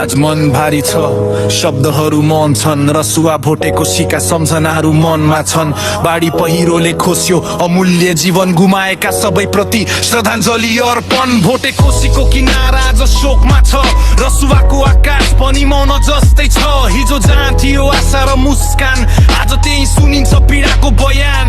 आज मन भारी छ, शब्दहरू मौन छन्। रसुवा भोटेको सिका सम्झनाहरू मनमा छन्। बाढी पहिरोले खोस्यो अमूल्य जीवन गुमाएका सबै प्रति श्रद्धाञ्जली अर्पण। भोटे कोसीको किनारा आज शोकमा छ, रसुवाको आकाश पनि मौन जस्तै छ। हिजो जहाँ थियो आशा र मुस्कान, आज त्यही सुनिन्छ पीडाको बयान।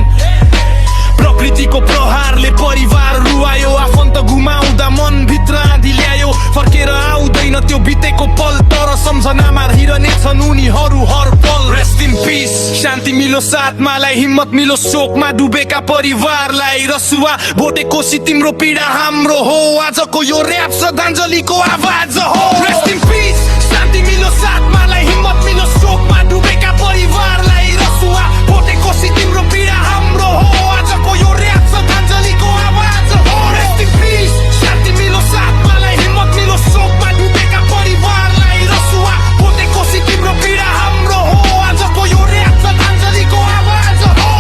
प्रकृतिको प्रहारले परिवार रुवायो, आफन्त गुमाउँदा मन भित्र आँधी ल्यायो। फर्केर आउँदैन त्यो बितेको पल, तर सम्झनामा हिरनेछन् उनीहरू हर पल। रेस्ट इन पीस, शान्ति मिलोस् आत्मालाई, हिम्मत मिलोस् शोकमा डुबेका परिवारलाई। रसुवा भोटे कोसी तिम्रो पीडा हाम्रो हो, आजको यो र्याप श्रद्धाञ्जलीको आवाज हो। रेस्ट इन पीस, शान्ति मिलोस् आत्मालाई, हिम्मत मिलोस् शोकमा डुबेका परिवारलाई। रसुवा भोटे कोसी तिम्रो पीडा हाम्रो हो, आजको यो र्याप श्रद्धाञ्जलीको आवाज हो। रेस्ट इन पीस, शान्ति मिलोस् आत्मालाई, हिम्मत मिलोस् शोकमा डुबेका परिवारलाई। रसुवा भोटे कोसी तिम्रो पीडा हाम्रो हो, आजको यो र्याप श्रद्धाञ्जलीको आवाज हो।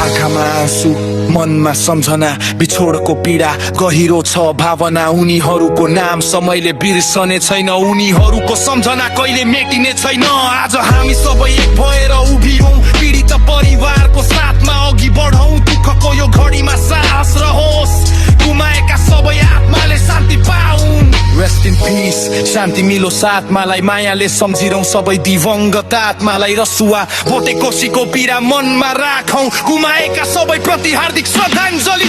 आँखामा आँसु, मनमा सम्झना, बिछोडको पीडा गहिरो छ भावना। उनीहरूको नाम समयले बिर्सने छैन, उनीहरूको सम्झना कहिले मेटिने छैन। आज हामी सबै एक भएर उभियौं, पीडित परिवारको साथमा अघि बढौं। दुःखको यो घडीमा साहस रहोस्, गुमाएका सबै आत्माले शान्ति पाउन्। रेस्ट इन पीस, शान्ति मिलोस् आत्मालाई, मायाले सम्झिरौं सबै दिवंगत आत्मालाई। रसुवा भोटे कोसीको पीडा मनमा राखौं, गुमाएका सबै प्रति हार्दिक श्रद्धाञ्जली